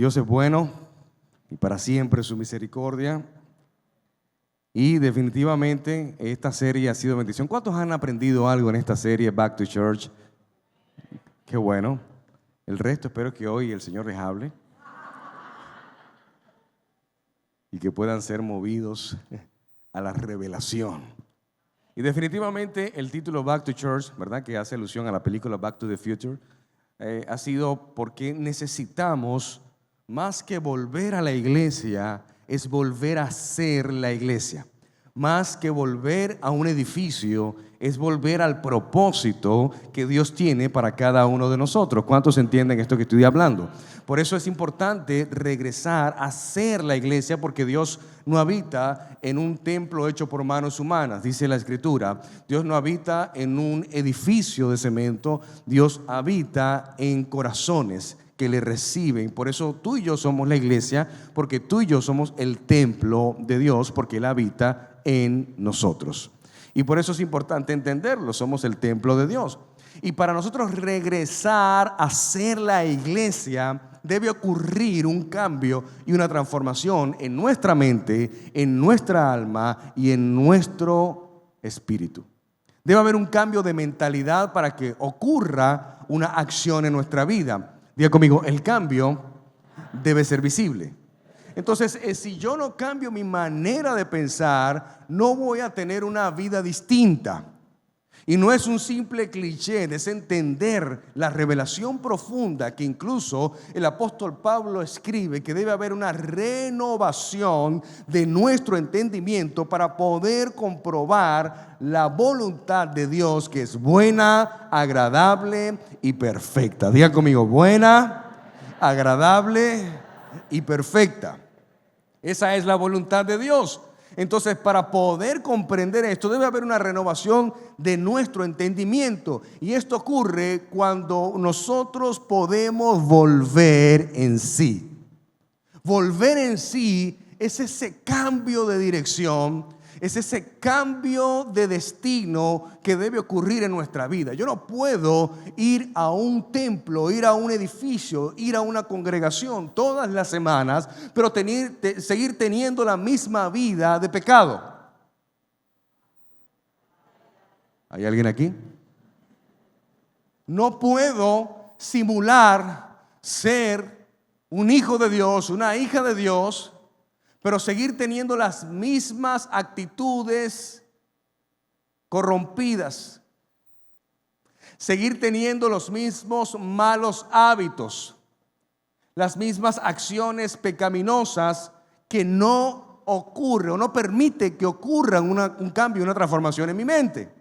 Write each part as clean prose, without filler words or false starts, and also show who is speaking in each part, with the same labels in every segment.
Speaker 1: Dios es bueno y para siempre su misericordia. Y definitivamente esta serie ha sido bendición. ¿Cuántos han aprendido algo en esta serie Back to Church? Qué bueno. El resto espero que hoy el Señor les hable y que puedan ser movidos a la revelación. Y definitivamente el título Back to Church, ¿verdad?, que hace alusión a la película Back to the Future, ha sido porque necesitamos, más que volver a la iglesia, es volver a ser la iglesia. Más que volver a un edificio, es volver al propósito que Dios tiene para cada uno de nosotros. ¿Cuántos entienden esto que estoy hablando? Por eso es importante regresar a ser la iglesia, porque Dios no habita en un templo hecho por manos humanas, dice la Escritura. Dios no habita en un edificio de cemento, Dios habita en corazones que le reciben. Por eso tú y yo somos la iglesia, porque tú y yo somos el templo de Dios, porque Él habita en nosotros. Y por eso es importante entenderlo, somos el templo de Dios. Y para nosotros regresar a ser la iglesia, debe ocurrir un cambio y una transformación en nuestra mente, en nuestra alma y en nuestro espíritu. Debe haber un cambio de mentalidad para que ocurra una acción en nuestra vida. Diga conmigo, el cambio debe ser visible. Entonces, si yo no cambio mi manera de pensar, no voy a tener una vida distinta. Y no es un simple cliché, es entender la revelación profunda que incluso el apóstol Pablo escribe, que debe haber una renovación de nuestro entendimiento para poder comprobar la voluntad de Dios, que es buena, agradable y perfecta. Diga conmigo, buena, agradable y perfecta. Esa es la voluntad de Dios. Entonces, para poder comprender esto, debe haber una renovación de nuestro entendimiento. Y esto ocurre cuando nosotros podemos volver en sí. Volver en sí es ese cambio de dirección, es ese cambio de destino que debe ocurrir en nuestra vida. Yo no puedo ir a un templo, ir a un edificio, ir a una congregación todas las semanas, pero seguir teniendo la misma vida de pecado. ¿Hay alguien aquí? No puedo simular ser un hijo de Dios, una hija de Dios, pero seguir teniendo las mismas actitudes corrompidas, seguir teniendo los mismos malos hábitos, las mismas acciones pecaminosas que no ocurre o no permite que ocurra un cambio, una transformación en mi mente.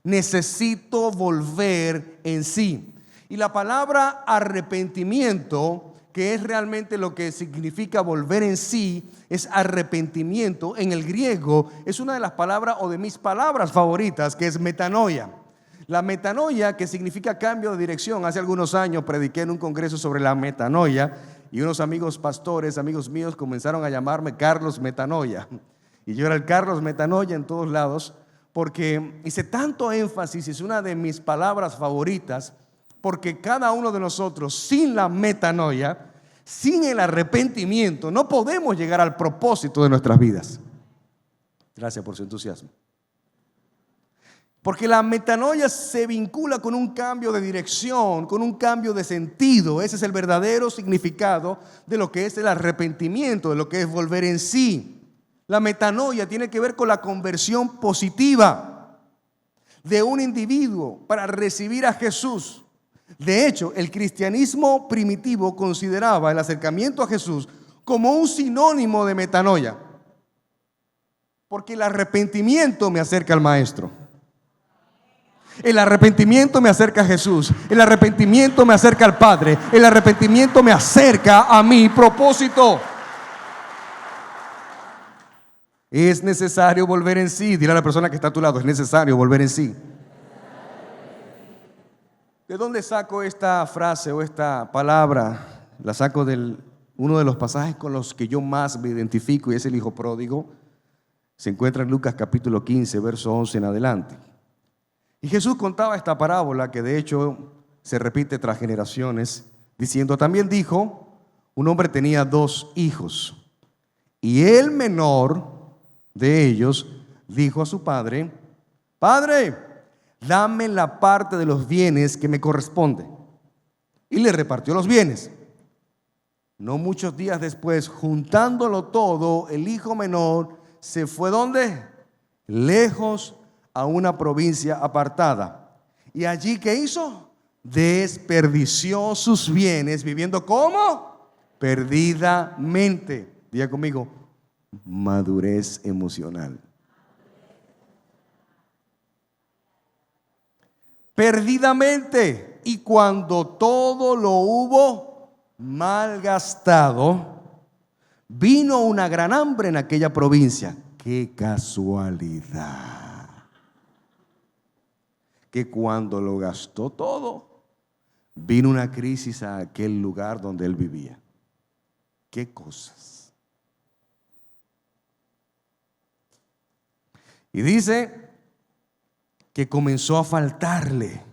Speaker 1: Necesito volver en sí. Y la palabra arrepentimiento, que es realmente lo que significa volver en sí, es arrepentimiento. En el griego es una de las palabras o de mis palabras favoritas, que es metanoia. La metanoia, que significa cambio de dirección. Hace algunos años prediqué en un congreso sobre la metanoia y unos amigos pastores, amigos míos, comenzaron a llamarme Carlos Metanoia. Y yo era el Carlos Metanoia en todos lados, porque hice tanto énfasis, es una de mis palabras favoritas, porque cada uno de nosotros sin la metanoia, sin el arrepentimiento, no podemos llegar al propósito de nuestras vidas. Gracias por su entusiasmo. Porque la metanoia se vincula con un cambio de dirección, con un cambio de sentido. Ese es el verdadero significado de lo que es el arrepentimiento, de lo que es volver en sí. La metanoia tiene que ver con la conversión positiva de un individuo para recibir a Jesús. De hecho, el cristianismo primitivo consideraba el acercamiento a Jesús como un sinónimo de metanoia, porque el arrepentimiento me acerca al Maestro. El arrepentimiento me acerca a Jesús. El arrepentimiento me acerca al Padre. El arrepentimiento me acerca a mi propósito. Es necesario volver en sí. Dile a la persona que está a tu lado, es necesario volver en sí. ¿De dónde saco esta frase o esta palabra? La saco de uno de los pasajes con los que yo más me identifico, y es el hijo pródigo. Se encuentra en Lucas capítulo 15, verso 11 en adelante. Y Jesús contaba esta parábola, que de hecho se repite tras generaciones, diciendo: también dijo: un hombre tenía 2 hijos y el menor de ellos dijo a su padre: Padre, dame la parte de los bienes que me corresponde. Y le repartió los bienes. No muchos días después, juntándolo todo, el hijo menor se fue ¿dónde? Lejos, a una provincia apartada. Y allí, ¿qué hizo? Desperdició sus bienes, viviendo ¿cómo? Perdidamente. Diga conmigo, madurez emocional. Perdidamente. Y cuando todo lo hubo malgastado, vino una gran hambre en aquella provincia. ¡Qué casualidad! Que cuando lo gastó todo, vino una crisis a aquel lugar donde él vivía. ¡Qué cosas! Y dice que comenzó a faltarle.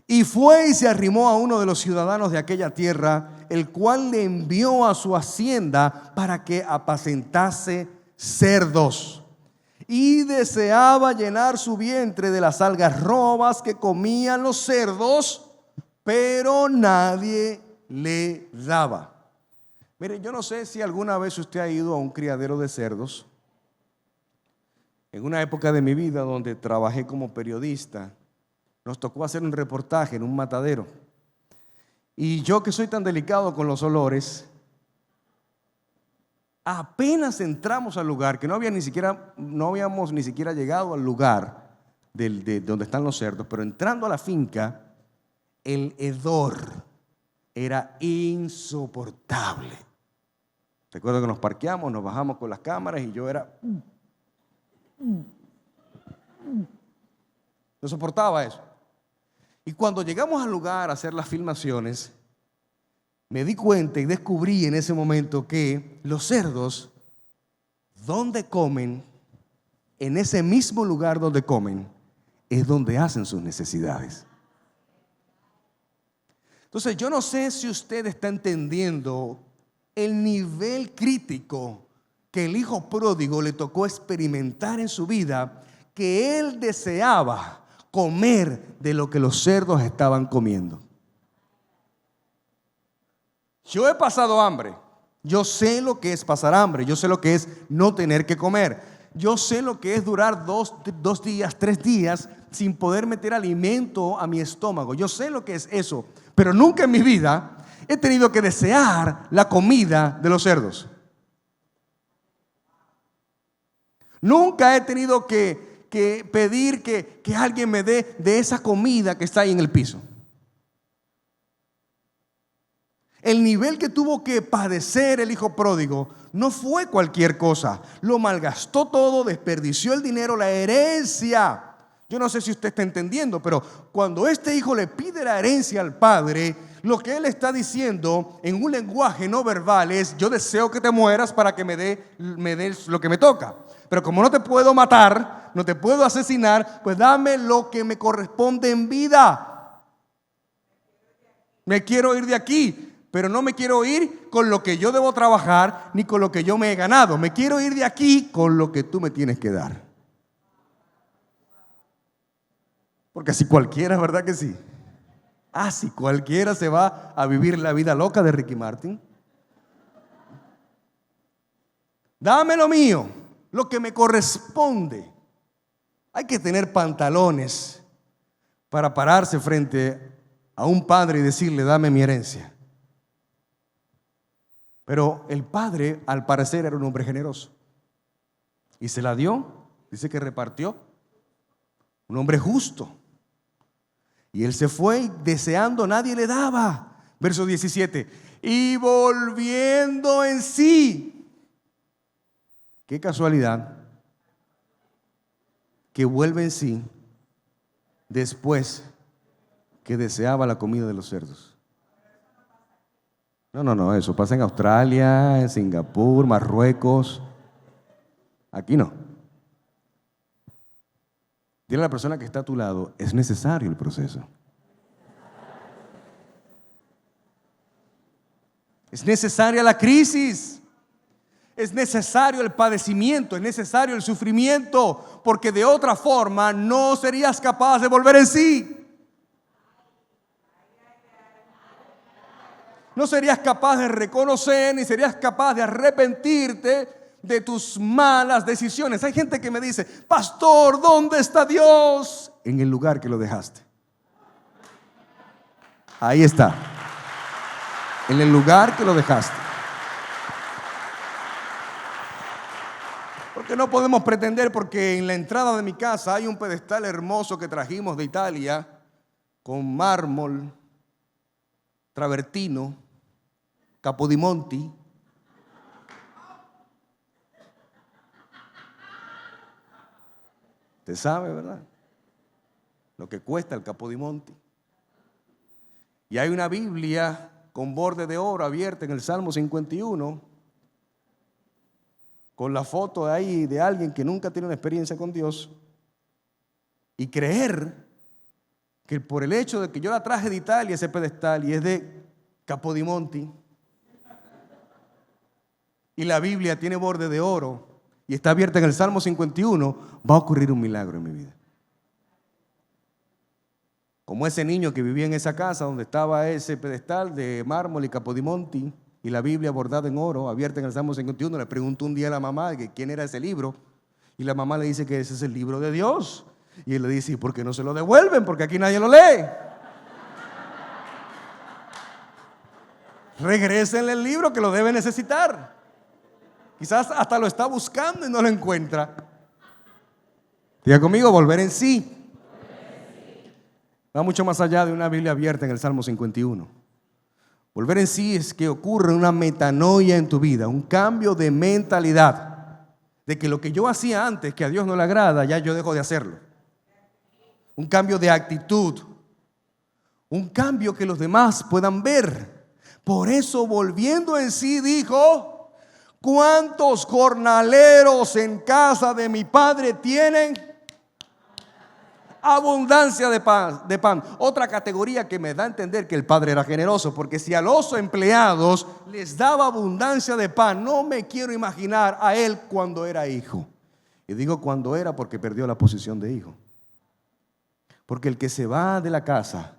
Speaker 1: Y fue y se arrimó a uno de los ciudadanos de aquella tierra, el cual le envió a su hacienda para que apacentase cerdos. Y deseaba llenar su vientre de las algarrobas que comían los cerdos, pero nadie le daba. Mire, yo no sé si alguna vez usted ha ido a un criadero de cerdos. En una época de mi vida donde trabajé como periodista, nos tocó hacer un reportaje en un matadero. Y yo, que soy tan delicado con los olores, apenas entramos al lugar, que no habíamos ni siquiera llegado al lugar de donde están los cerdos, pero entrando a la finca, el hedor era insoportable. Recuerdo que nos parqueamos, nos bajamos con las cámaras y yo era... No soportaba eso. Y cuando llegamos al lugar a hacer las filmaciones, me di cuenta y descubrí en ese momento que los cerdos, donde comen, en ese mismo lugar donde comen, es donde hacen sus necesidades. Entonces, yo no sé si usted está entendiendo el nivel crítico que el hijo pródigo le tocó experimentar en su vida, que él deseaba comer de lo que los cerdos estaban comiendo. Yo he pasado hambre. Yo sé lo que es pasar hambre. Yo sé lo que es no tener que comer. Yo sé lo que es durar dos días, 3 días sin poder meter alimento a mi estómago. Yo sé lo que es eso. Pero nunca en mi vida he tenido que desear la comida de los cerdos. Nunca he tenido que pedir que alguien me dé de esa comida que está ahí en el piso. El nivel que tuvo que padecer el hijo pródigo no fue cualquier cosa. Lo malgastó todo, desperdició el dinero, la herencia. Yo no sé si usted está entendiendo, pero cuando este hijo le pide la herencia al padre, lo que él está diciendo en un lenguaje no verbal es: yo deseo que te mueras para que me des lo que me toca. Pero como no te puedo matar, no te puedo asesinar, pues dame lo que me corresponde en vida. Me quiero ir de aquí, pero no me quiero ir con lo que yo debo trabajar ni con lo que yo me he ganado. Me quiero ir de aquí con lo que tú me tienes que dar. Porque así cualquiera, ¿verdad que sí? Así cualquiera se va a vivir la vida loca de Ricky Martin. Dame lo mío, lo que me corresponde. Hay que tener pantalones para pararse frente a un padre y decirle: dame mi herencia. Pero el padre, al parecer, era un hombre generoso y se la dio. Dice que repartió. Un hombre justo. Y él se fue deseando, nadie le daba. Verso 17. Y volviendo en sí. Qué casualidad que vuelve en sí después que deseaba la comida de los cerdos. No, eso pasa en Australia, en Singapur, Marruecos. Aquí no. Dile a la persona que está a tu lado: es necesario el proceso. Es necesaria la crisis. Es necesario el padecimiento, es necesario el sufrimiento, porque de otra forma no serías capaz de volver en sí. No serías capaz de reconocer ni serías capaz de arrepentirte de tus malas decisiones. Hay gente que me dice: pastor, ¿dónde está Dios? En el lugar que lo dejaste. Ahí está. En el lugar que lo dejaste. Porque no podemos pretender, porque en la entrada de mi casa hay un pedestal hermoso que trajimos de Italia con mármol, travertino, Capodimonti. Usted sabe, ¿verdad? Lo que cuesta el Capodimonti. Y hay una Biblia con borde de oro abierta en el Salmo 51, con la foto ahí de alguien que nunca tiene una experiencia con Dios, y creer que por el hecho de que yo la traje de Italia, ese pedestal, y es de Capodimonti, y la Biblia tiene borde de oro y está abierta en el Salmo 51, va a ocurrir un milagro en mi vida. Como ese niño que vivía en esa casa donde estaba ese pedestal de mármol y Capodimonti y la Biblia bordada en oro, abierta en el Salmo 51, le preguntó un día a la mamá que quién era ese libro, y la mamá le dice que ese es el libro de Dios. Y él le dice: ¿y por qué no se lo devuelven? Porque aquí nadie lo lee. Regrésenle el libro, que lo debe necesitar. Quizás hasta lo está buscando y no lo encuentra. Diga conmigo: volver en sí. Va mucho más allá de una Biblia abierta en el Salmo 51. Volver en sí es que ocurre una metanoia en tu vida, un cambio de mentalidad, de que lo que yo hacía antes, que a Dios no le agrada, ya yo dejo de hacerlo. Un cambio de actitud, un cambio que los demás puedan ver. Por eso, volviendo en sí, dijo: ¿cuántos jornaleros en casa de mi padre tienen abundancia de pan? Otra categoría que me da a entender que el padre era generoso, porque si a los empleados les daba abundancia de pan, no me quiero imaginar a él cuando era hijo. Y digo cuando era porque perdió la posición de hijo. Porque el que se va de la casa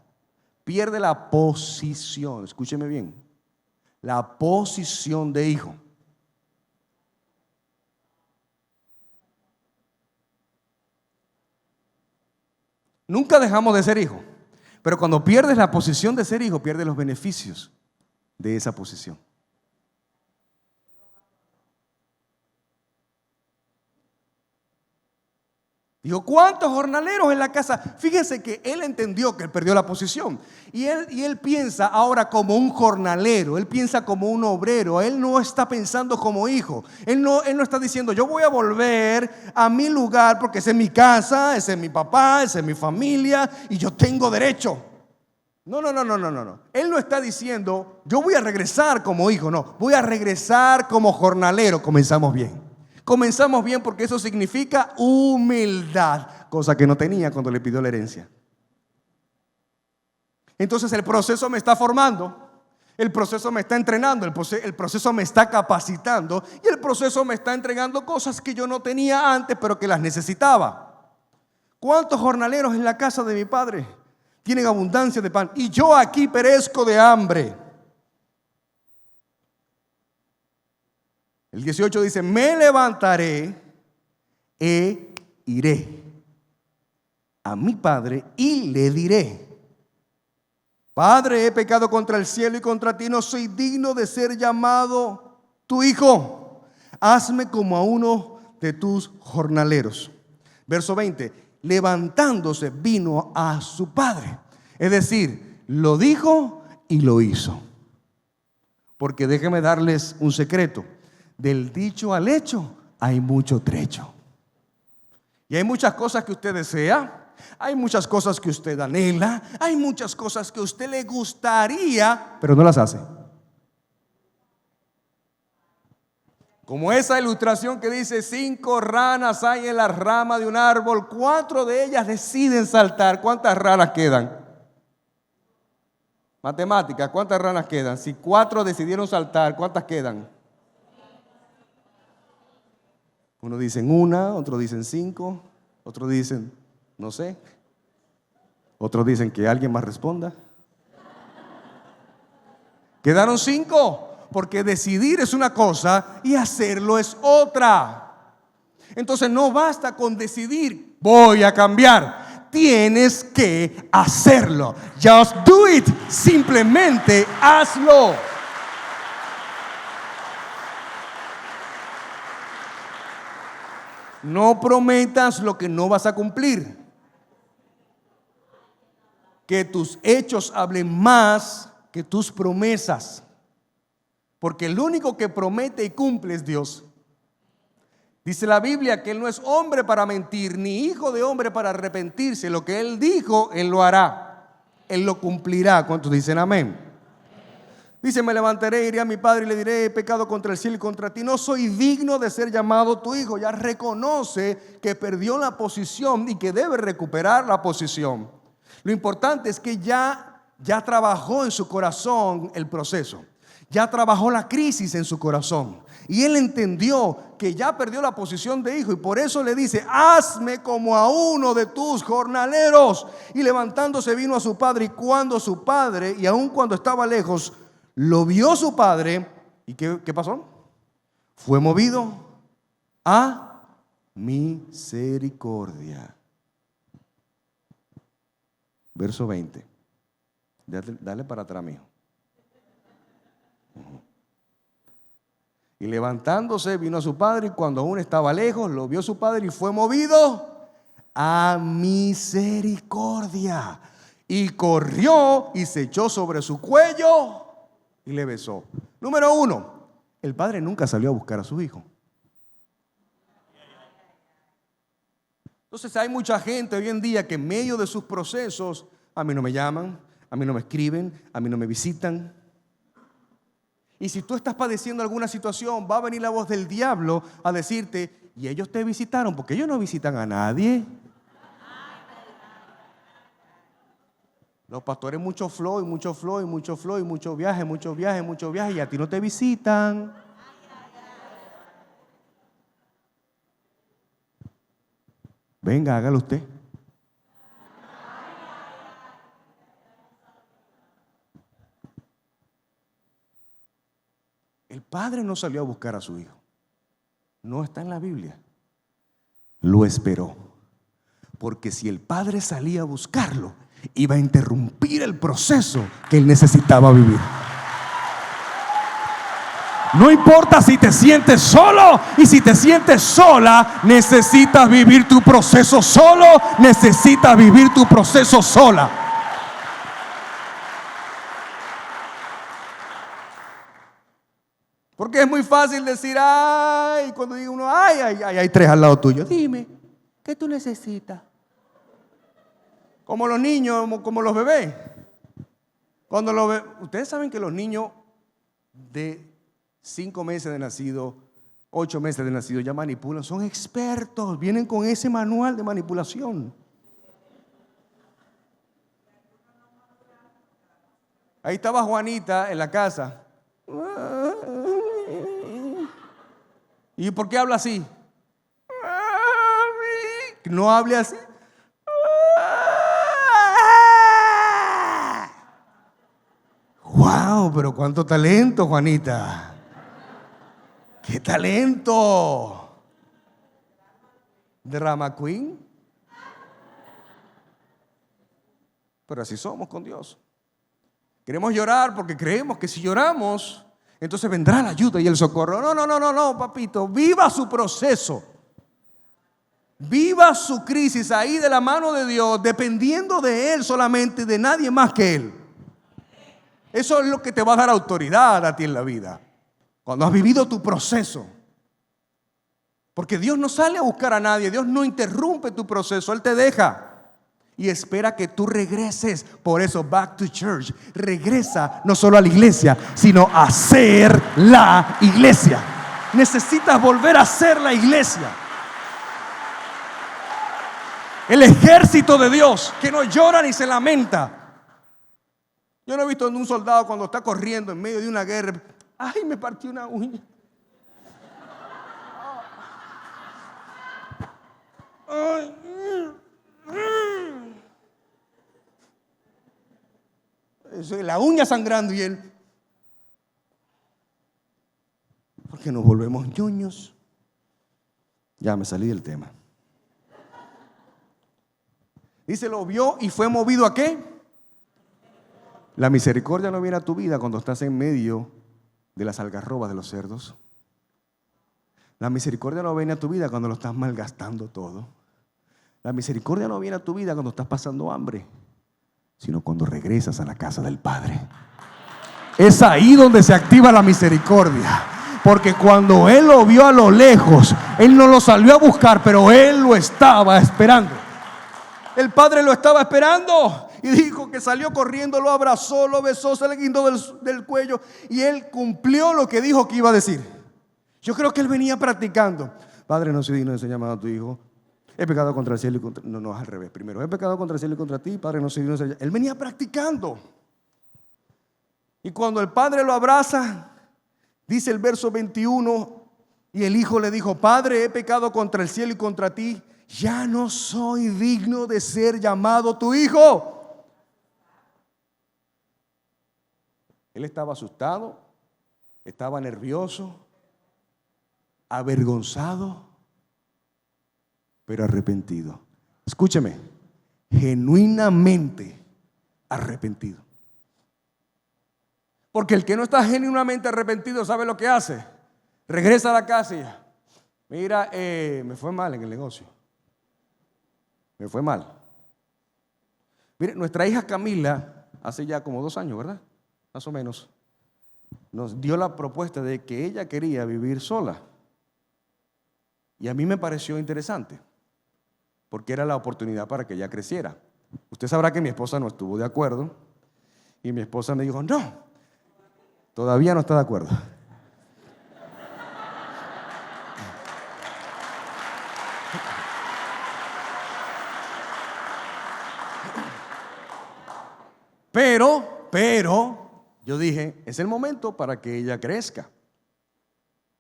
Speaker 1: pierde la posición, escúcheme bien, la posición de hijo. Nunca dejamos de ser hijo, pero cuando pierdes la posición de ser hijo, pierdes los beneficios de esa posición. Dijo: ¿cuántos jornaleros en la casa? Fíjense que él entendió que él perdió la posición. Y él piensa ahora como un jornalero, él piensa como un obrero. Él no está pensando como hijo. Él no está diciendo: yo voy a volver a mi lugar porque esa es mi casa, ese es mi papá, esa es mi familia y yo tengo derecho. No. Él no está diciendo: yo voy a regresar como hijo. No, voy a regresar como jornalero. Comenzamos bien porque eso significa humildad, cosa que no tenía cuando le pidió la herencia. Entonces el proceso me está formando, el proceso me está entrenando, el proceso me está capacitando y el proceso me está entregando cosas que yo no tenía antes pero que las necesitaba. ¿Cuántos jornaleros en la casa de mi padre tienen abundancia de pan y yo aquí perezco de hambre? El 18 dice: me levantaré e iré a mi padre y le diré: Padre, he pecado contra el cielo y contra ti, no soy digno de ser llamado tu hijo. Hazme como a uno de tus jornaleros. Verso 20: levantándose vino a su padre. Es decir, lo dijo y lo hizo. Porque déjenme darles un secreto: del dicho al hecho hay mucho trecho. Y hay muchas cosas que usted desea, hay muchas cosas que usted anhela, hay muchas cosas que a usted le gustaría, pero no las hace. Como esa ilustración que dice: 5 ranas hay en la rama de un árbol, 4 de ellas deciden saltar. ¿Cuántas ranas quedan? Matemáticas, ¿cuántas ranas quedan? Si 4 decidieron saltar, ¿cuántas quedan? Unos dicen 1, otros dicen 5, otros dicen, no sé. Otros dicen que alguien más responda. Quedaron 5, porque decidir es una cosa y hacerlo es otra. Entonces no basta con decidir, voy a cambiar. Tienes que hacerlo. Just do it. Simplemente hazlo. No prometas lo que no vas a cumplir. Que tus hechos hablen más que tus promesas. Porque el único que promete y cumple es Dios. Dice la Biblia que Él no es hombre para mentir, ni hijo de hombre para arrepentirse. Lo que Él dijo, Él lo hará. Él lo cumplirá. ¿Cuántos dicen amén? Dice, me levantaré, iré a mi padre y le diré, he pecado contra el cielo y contra ti. No soy digno de ser llamado tu hijo. Ya reconoce que perdió la posición y que debe recuperar la posición. Lo importante es que ya trabajó en su corazón el proceso. Ya trabajó la crisis en su corazón. Y él entendió que ya perdió la posición de hijo. Y por eso le dice, hazme como a uno de tus jornaleros. Y levantándose vino a su padre. Y cuando su padre, y aun cuando estaba lejos, lo vio su padre. ¿Y qué pasó? Fue movido a misericordia. Verso 20. Dale para atrás, mijo. Y levantándose vino a su padre, y cuando aún estaba lejos, lo vio su padre y fue movido a misericordia. Y corrió y se echó sobre su cuello y le besó. Número 1, el padre nunca salió a buscar a su hijo. Entonces hay mucha gente hoy en día que en medio de sus procesos, a mí no me llaman, a mí no me escriben, a mí no me visitan. Y si tú estás padeciendo alguna situación, va a venir la voz del diablo a decirte, y ellos te visitaron, porque ellos no visitan a nadie. Los pastores mucho flow, y mucho flow, y mucho flow, y mucho viaje, mucho viaje, mucho viaje, y a ti no te visitan. Venga, hágalo usted. El padre no salió a buscar a su hijo. No está en la Biblia. Lo esperó. Porque si el padre salía a buscarlo, iba a interrumpir el proceso que él necesitaba vivir. No importa si te sientes solo y si te sientes sola, necesitas vivir tu proceso solo, necesitas vivir tu proceso sola. Porque es muy fácil decir, ay, cuando diga uno, ay, hay 3 al lado tuyo. Dime, ¿qué tú necesitas? Como los niños, como los bebés. Ustedes saben que los niños de 5 meses de nacido, 8 meses de nacido ya manipulan, son expertos, vienen con ese manual de manipulación. Ahí estaba Juanita en la casa. ¿Y por qué habla así? No hable así. ¡Wow! Pero cuánto talento, Juanita. ¡Qué talento! Drama Queen. Pero así somos con Dios. Queremos llorar porque creemos que si lloramos, entonces vendrá la ayuda y el socorro. No, papito. Viva su proceso. Viva su crisis ahí de la mano de Dios, dependiendo de Él solamente, de nadie más que Él. Eso es lo que te va a dar autoridad a ti en la vida. Cuando has vivido tu proceso. Porque Dios no sale a buscar a nadie. Dios no interrumpe tu proceso. Él te deja. Y espera que tú regreses. Por eso, back to church. Regresa no solo a la iglesia, sino a ser la iglesia. Necesitas volver a ser la iglesia. El ejército de Dios que no llora ni se lamenta. Yo no he visto a un soldado cuando está corriendo en medio de una guerra, ay, me partí una uña. La uña sangrando y él. Porque nos volvemos ñoños. Ya me salí del tema. Dice, lo vio y fue movido ¿a qué? La misericordia no viene a tu vida cuando estás en medio de las algarrobas de los cerdos. La misericordia no viene a tu vida cuando lo estás malgastando todo. La misericordia no viene a tu vida cuando estás pasando hambre, sino cuando regresas a la casa del Padre. Es ahí donde se activa la misericordia. Porque cuando Él lo vio a lo lejos, Él no lo salió a buscar, pero Él lo estaba esperando. El Padre lo estaba esperando y dijo que salió corriendo, lo abrazó, lo besó, se le guindó del cuello y Él cumplió lo que dijo que iba a decir. Yo creo que Él venía practicando. Padre, no soy digno de ser llamado a tu hijo. He pecado contra el cielo y contra... No, es al revés. Primero, he pecado contra el cielo y contra ti. Padre, no soy digno de ser... Él venía practicando. Y cuando el Padre lo abraza, dice el verso 21, y el hijo le dijo, Padre, he pecado contra el cielo y contra ti. Ya no soy digno de ser llamado tu hijo. Él estaba asustado, estaba nervioso, avergonzado, pero arrepentido. Escúcheme, genuinamente arrepentido. Porque el que no está genuinamente arrepentido, ¿sabe lo que hace? Regresa a la casa y mira, me fue mal en el negocio. Me fue mal. Mire, nuestra hija Camila, hace ya como 2 años, ¿verdad? Más o menos, nos dio la propuesta de que ella quería vivir sola. Y a mí me pareció interesante, porque era la oportunidad para que ella creciera. Usted sabrá que mi esposa no estuvo de acuerdo, y mi esposa me dijo, no, todavía no está de acuerdo. Pero, yo dije, es el momento para que ella crezca.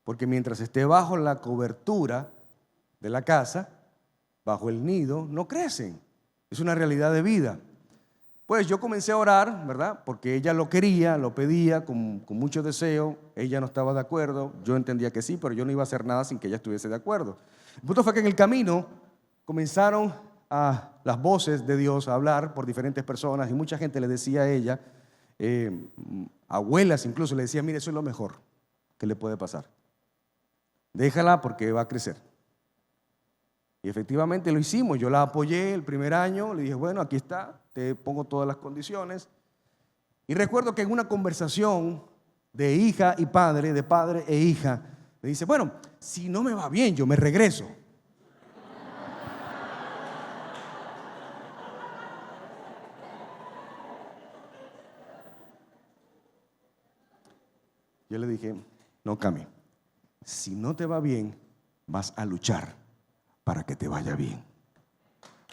Speaker 1: Porque mientras esté bajo la cobertura de la casa, bajo el nido, no crecen. Es una realidad de vida. Pues yo comencé a orar, ¿verdad? Porque ella lo quería, lo pedía con mucho deseo. Ella no estaba de acuerdo. Yo entendía que sí, pero yo no iba a hacer nada sin que ella estuviese de acuerdo. El punto fue que en el camino comenzaron a las voces de Dios a hablar por diferentes personas y mucha gente le decía a ella, abuelas incluso, le decía, mire, eso es lo mejor que le puede pasar. Déjala porque va a crecer. Y efectivamente lo hicimos. Yo la apoyé el primer año, le dije, bueno, aquí está, te pongo todas las condiciones. Y recuerdo que en una conversación de hija y padre, de padre e hija, me dice, bueno, si no me va bien, yo me regreso. Yo le dije, no, Cami, si no te va bien, vas a luchar para que te vaya bien.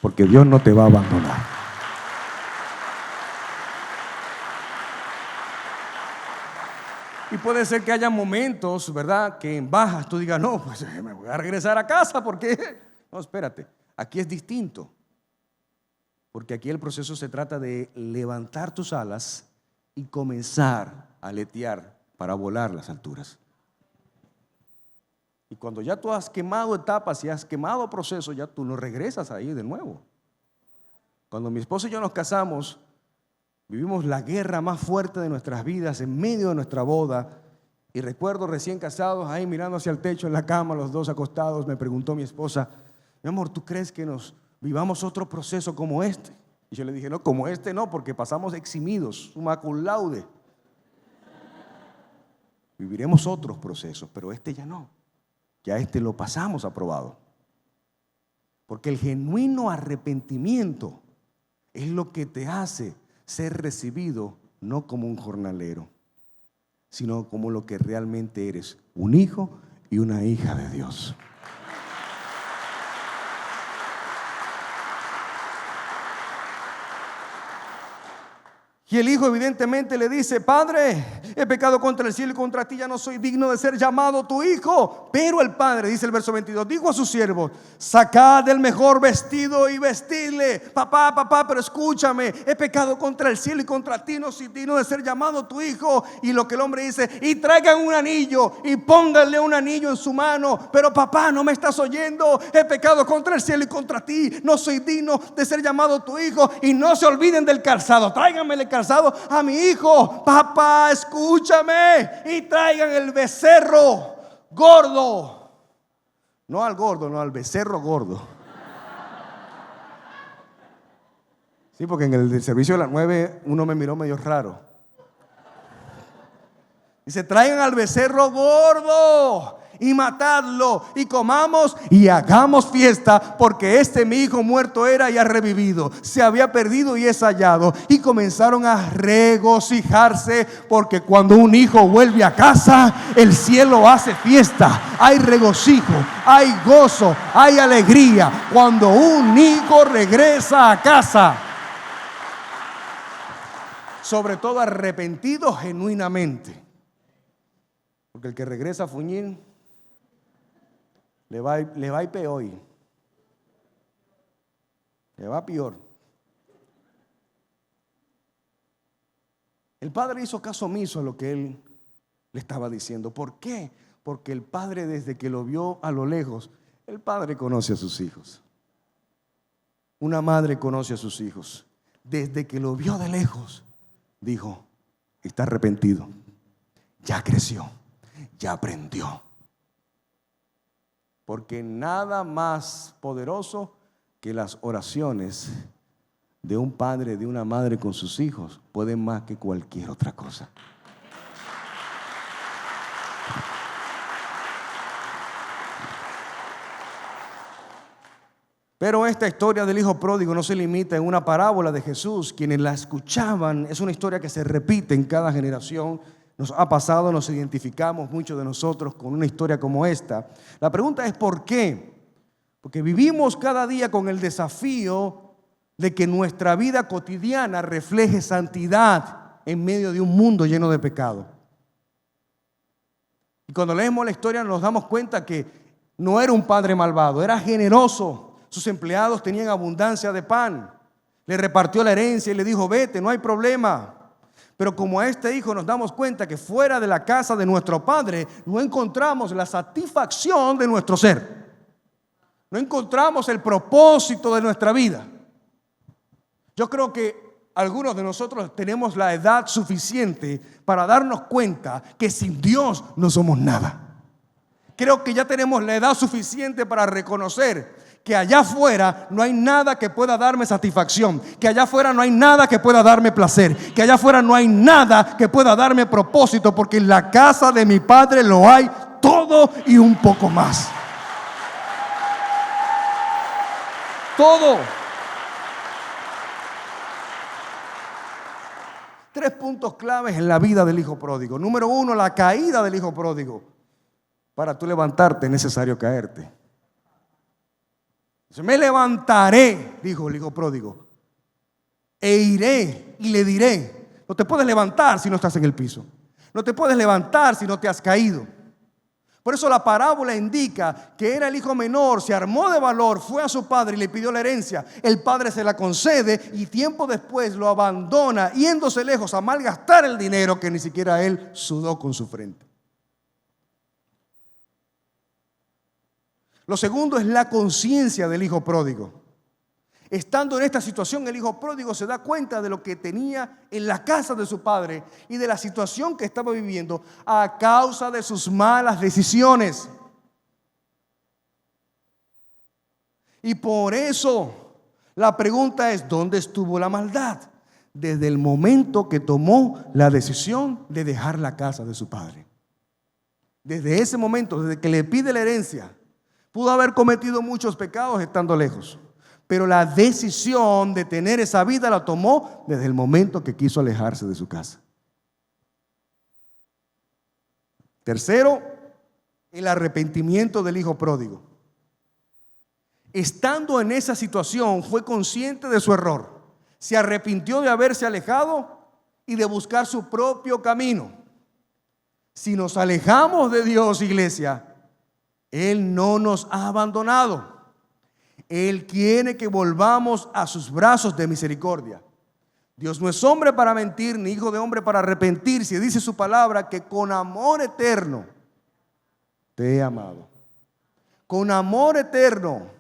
Speaker 1: Porque Dios no te va a abandonar. Y puede ser que haya momentos, ¿verdad?, que en bajas tú digas, no, pues me voy a regresar a casa porque... No, espérate, aquí es distinto. Porque aquí el proceso se trata de levantar tus alas y comenzar a aletear para volar las alturas. Y cuando ya tú has quemado etapas y has quemado procesos, ya tú no regresas ahí de nuevo. Cuando mi esposo y yo nos casamos, vivimos la guerra más fuerte de nuestras vidas en medio de nuestra boda. Y recuerdo recién casados, ahí mirando hacia el techo en la cama, los dos acostados, me preguntó mi esposa, mi amor, ¿tú crees que nos vivamos otro proceso como este? Y yo le dije, no, como este no, porque pasamos eximidos, summa cum laude. Viviremos otros procesos, pero este ya no. Ya este lo pasamos aprobado. Porque el genuino arrepentimiento es lo que te hace ser recibido no como un jornalero, sino como lo que realmente eres, un hijo y una hija de Dios. Y el hijo evidentemente le dice: Padre, he pecado contra el cielo y contra ti, ya no soy digno de ser llamado tu hijo. Pero el padre, dice el verso 22, dijo a sus siervos: sacad el mejor vestido y vestidle. Papá, pero escúchame, he pecado contra el cielo y contra ti, no soy digno de ser llamado tu hijo. Y lo que el hombre dice: y traigan un anillo y pónganle un anillo en su mano. Pero papá, no me estás oyendo, he pecado contra el cielo y contra ti, no soy digno de ser llamado tu hijo. Y no se olviden del calzado, tráiganme el calzado a mi hijo. Papá, escúchame, y traigan el becerro gordo. No al gordo, no al becerro gordo. Sí, porque en el servicio de las 9 uno me miró medio raro. Dice: traigan al becerro gordo y matadlo, y comamos y hagamos fiesta, porque mi hijo muerto era y ha revivido, se había perdido y es hallado. Y comenzaron a regocijarse, porque cuando un hijo vuelve a casa, el cielo hace fiesta. Hay regocijo, hay gozo, hay alegría cuando un hijo regresa a casa, sobre todo arrepentido genuinamente. Porque el que regresa a fuñir le va a ir peor. Le va peor. El padre hizo caso omiso a lo que él le estaba diciendo. ¿Por qué? Porque el padre, desde que lo vio a lo lejos, el padre conoce a sus hijos. Una madre conoce a sus hijos. Desde que lo vio de lejos, dijo: está arrepentido, ya creció, ya aprendió. Porque nada más poderoso que las oraciones de un padre, de una madre con sus hijos, pueden más que cualquier otra cosa. Pero esta historia del hijo pródigo no se limita en una parábola de Jesús. Quienes la escuchaban, es una historia que se repite en cada generación. Nos ha pasado, nos identificamos muchos de nosotros con una historia como esta. La pregunta es: ¿por qué? Porque vivimos cada día con el desafío de que nuestra vida cotidiana refleje santidad en medio de un mundo lleno de pecado. Y cuando leemos la historia nos damos cuenta que no era un padre malvado, era generoso. Sus empleados tenían abundancia de pan. Le repartió la herencia y le dijo: vete, no hay problema. Pero como a este hijo nos damos cuenta que fuera de la casa de nuestro padre no encontramos la satisfacción de nuestro ser. No encontramos el propósito de nuestra vida. Yo creo que algunos de nosotros tenemos la edad suficiente para darnos cuenta que sin Dios no somos nada. Creo que ya tenemos la edad suficiente para reconocer que allá afuera no hay nada que pueda darme satisfacción, que allá afuera no hay nada que pueda darme placer, que allá afuera no hay nada que pueda darme propósito, porque en la casa de mi padre lo hay todo y un poco más. Todo. 3 puntos claves en la vida del hijo pródigo. Número 1, la caída del hijo pródigo. Para tú levantarte es necesario caerte. Me levantaré, dijo el hijo pródigo, e iré y le diré. No te puedes levantar si no estás en el piso. No te puedes levantar si no te has caído. Por eso la parábola indica que era el hijo menor, se armó de valor, fue a su padre y le pidió la herencia. El padre se la concede y tiempo después lo abandona, yéndose lejos a malgastar el dinero que ni siquiera él sudó con su frente. Lo segundo es la conciencia del hijo pródigo. Estando en esta situación, el hijo pródigo se da cuenta de lo que tenía en la casa de su padre y de la situación que estaba viviendo a causa de sus malas decisiones. Y por eso la pregunta es: ¿dónde estuvo la maldad? Desde el momento que tomó la decisión de dejar la casa de su padre. Desde ese momento, desde que le pide la herencia, pudo haber cometido muchos pecados estando lejos, pero la decisión de tener esa vida la tomó desde el momento que quiso alejarse de su casa. Tercero, el arrepentimiento del hijo pródigo. Estando en esa situación, fue consciente de su error, se arrepintió de haberse alejado y de buscar su propio camino. Si nos alejamos de Dios, iglesia, Él no nos ha abandonado. Él quiere que volvamos a sus brazos de misericordia. Dios no es hombre para mentir, ni hijo de hombre para arrepentirse. Dice su palabra que con amor eterno te he amado. Con amor eterno.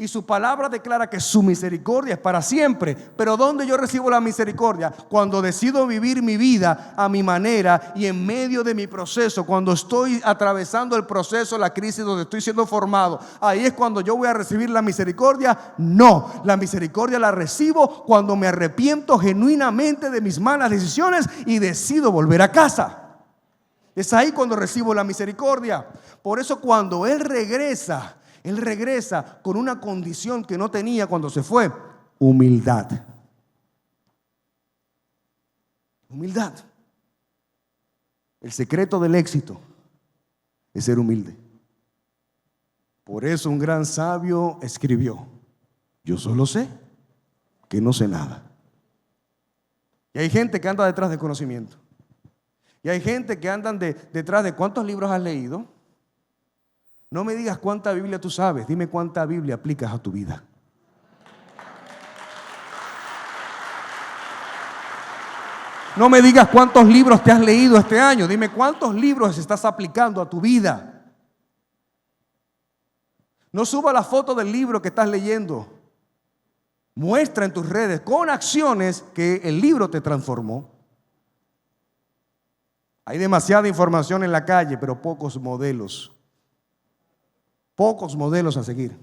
Speaker 1: Y su palabra declara que su misericordia es para siempre. Pero ¿dónde yo recibo la misericordia? Cuando decido vivir mi vida a mi manera y en medio de mi proceso. Cuando estoy atravesando el proceso, la crisis donde estoy siendo formado. Ahí es cuando yo voy a recibir la misericordia. No, la misericordia la recibo cuando me arrepiento genuinamente de mis malas decisiones y decido volver a casa. Es ahí cuando recibo la misericordia. Por eso cuando Él regresa con una condición que no tenía cuando se fue: humildad. Humildad. El secreto del éxito es ser humilde. Por eso un gran sabio escribió: yo solo sé que no sé nada. Y hay gente que anda detrás de conocimiento. Y hay gente que andan detrás de cuántos libros has leído. No me digas cuánta Biblia tú sabes, dime cuánta Biblia aplicas a tu vida. No me digas cuántos libros te has leído este año, dime cuántos libros estás aplicando a tu vida. No suba la foto del libro que estás leyendo. Muestra en tus redes con acciones que el libro te transformó. Hay demasiada información en la calle, pero pocos modelos. Pocos modelos a seguir.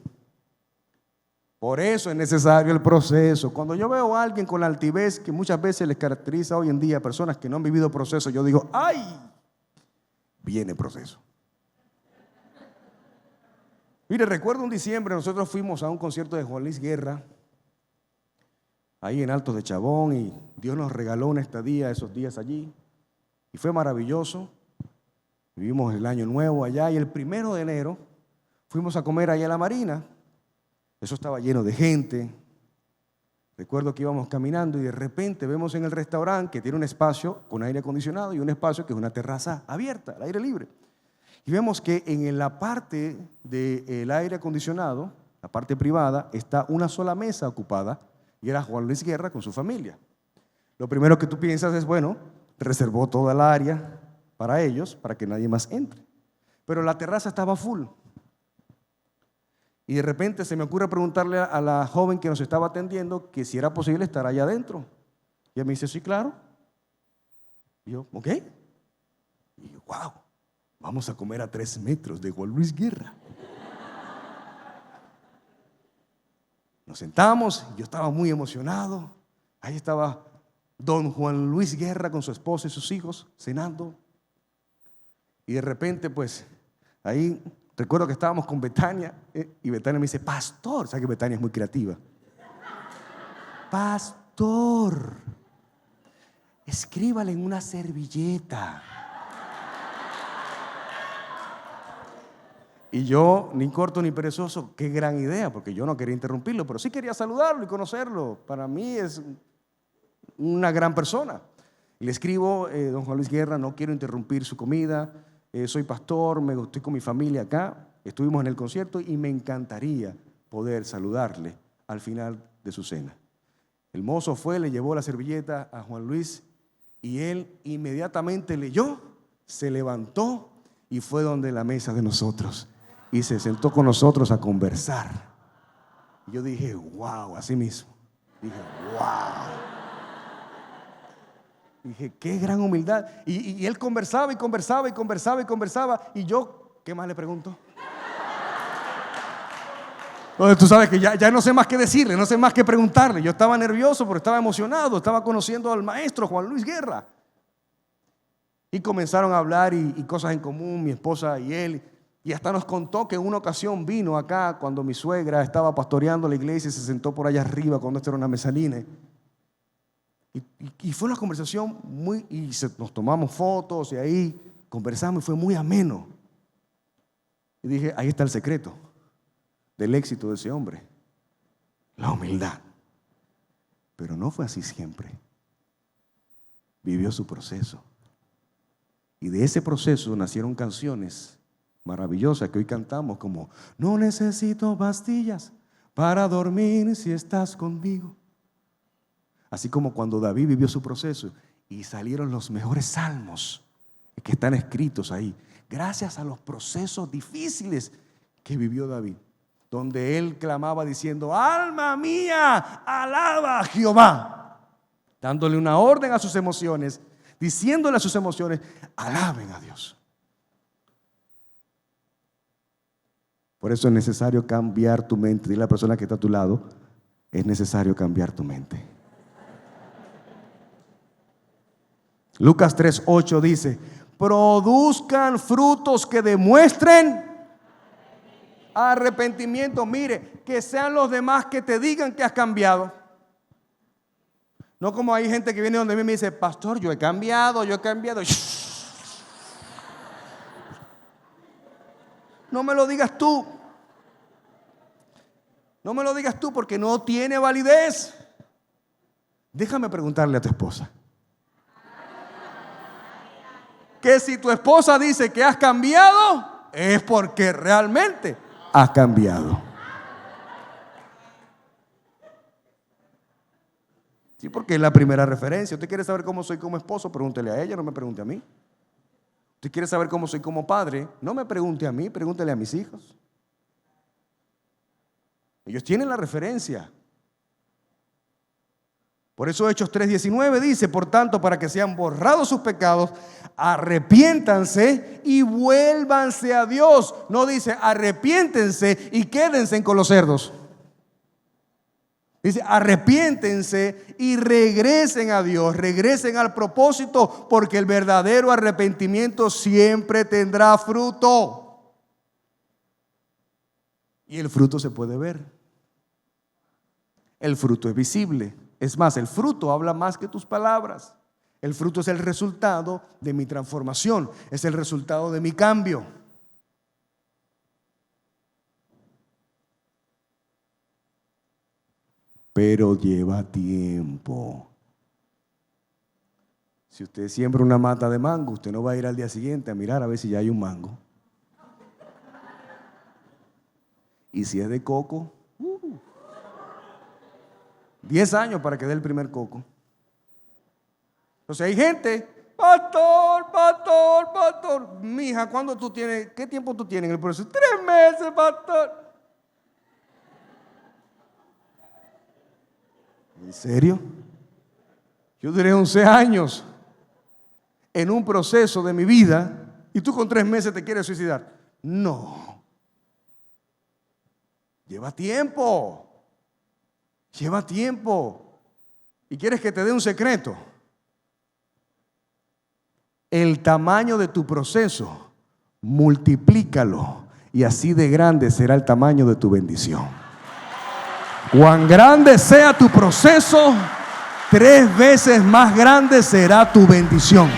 Speaker 1: Por eso es necesario el proceso. Cuando yo veo a alguien con la altivez que muchas veces les caracteriza hoy en día, personas que no han vivido proceso, yo digo: ¡ay! Viene proceso. Mire, recuerdo un diciembre, nosotros fuimos a un concierto de Juan Luis Guerra, ahí en Altos de Chabón, y Dios nos regaló una estadía esos días allí, y fue maravilloso. Vivimos el año nuevo allá, y el 1 de enero fuimos a comer allá a la Marina. Eso estaba lleno de gente. Recuerdo que íbamos caminando y de repente vemos en el restaurante que tiene un espacio con aire acondicionado y un espacio que es una terraza abierta, al aire libre. Y vemos que en la parte del aire acondicionado, la parte privada, está una sola mesa ocupada y era Juan Luis Guerra con su familia. Lo primero que tú piensas es, bueno, reservó toda el área para ellos, para que nadie más entre. Pero la terraza estaba full. Y de repente se me ocurre preguntarle a la joven que nos estaba atendiendo que si era posible estar allá adentro. Y ella me dice: sí, claro. Y yo: ok. Y yo: wow, vamos a comer a 3 metros de Juan Luis Guerra. Nos sentamos, yo estaba muy emocionado. Ahí estaba don Juan Luis Guerra con su esposa y sus hijos cenando. Y de repente, pues, ahí recuerdo que estábamos con Betania y Betania me dice: pastor, ¿sabes que Betania es muy creativa? Pastor, escríbale en una servilleta. Y yo, ni corto ni perezoso, qué gran idea, porque yo no quería interrumpirlo, pero sí quería saludarlo y conocerlo. Para mí es una gran persona. Y le escribo: don Juan Luis Guerra, no quiero interrumpir su comida. Soy pastor, estoy con mi familia acá, estuvimos en el concierto y me encantaría poder saludarle al final de su cena. El mozo fue, le llevó la servilleta a Juan Luis y él inmediatamente leyó, se levantó y fue donde la mesa de nosotros y se sentó con nosotros a conversar. Y yo dije: wow, así mismo. Dije: wow. Dije: qué gran humildad. Y él conversaba y conversaba y conversaba y conversaba. Y yo, ¿qué más le pregunto? Entonces tú sabes que ya no sé más qué decirle, no sé más qué preguntarle. Yo estaba nervioso porque estaba emocionado, estaba conociendo al maestro Juan Luis Guerra. Y comenzaron a hablar y cosas en común, mi esposa y él. Y hasta nos contó que en una ocasión vino acá cuando mi suegra estaba pastoreando la iglesia y se sentó por allá arriba cuando esto era una mezanina. Y fue una conversación nos tomamos fotos y ahí conversamos y fue muy ameno. Y dije: ahí está el secreto del éxito de ese hombre, la humildad. Pero no fue así siempre. vivió su proceso. Y de ese proceso nacieron canciones maravillosas que hoy cantamos como: no necesito pastillas para dormir si estás conmigo. Así como cuando David vivió su proceso y salieron los mejores salmos que están escritos ahí, gracias a los procesos difíciles que vivió David, donde él clamaba diciendo: alma mía, alaba a Jehová, dándole una orden a sus emociones, diciéndole a sus emociones: alaben a Dios. Por eso es necesario cambiar tu mente. Dile a la persona que está a tu lado: es necesario cambiar tu mente. Lucas 3:8 dice: produzcan frutos que demuestren arrepentimiento. Mire, que sean los demás que te digan que has cambiado. No como hay gente que viene donde mí y me dice: pastor, yo he cambiado. No me lo digas tú. No me lo digas tú porque no tiene validez. Déjame preguntarle a tu esposa. Que si tu esposa dice que has cambiado, es porque realmente has cambiado. Sí, porque es la primera referencia. Usted quiere saber cómo soy como esposo, pregúntele a ella, no me pregunte a mí. Usted quiere saber cómo soy como padre, no me pregunte a mí, pregúntele a mis hijos. Ellos tienen la referencia. Por eso Hechos 3:19 dice: por tanto, para que sean borrados sus pecados, arrepiéntanse y vuélvanse a Dios. No dice arrepiéntense y quédense con los cerdos. Dice arrepiéntense y regresen a Dios, regresen al propósito, porque el verdadero arrepentimiento siempre tendrá fruto. Y el fruto se puede ver. El fruto es visible. Es más, el fruto habla más que tus palabras. El fruto es el resultado de mi transformación, es el resultado de mi cambio. Pero lleva tiempo. Si usted siembra una mata de mango, usted no va a ir al día siguiente a mirar a ver si ya hay un mango. Y si es de coco, 10 años para que dé el primer coco. Entonces hay gente: pastor, mija, ¿cuándo tú tienes? ¿Qué tiempo tú tienes en el proceso? 3 meses, pastor. ¿En serio? Yo duré 11 años en un proceso de mi vida y tú con 3 meses te quieres suicidar. No. Lleva tiempo. Lleva tiempo. ¿Y quieres que te dé un secreto? El tamaño de tu proceso, multiplícalo y así de grande será el tamaño de tu bendición. Cuán grande sea tu proceso, 3 veces más grande será tu bendición.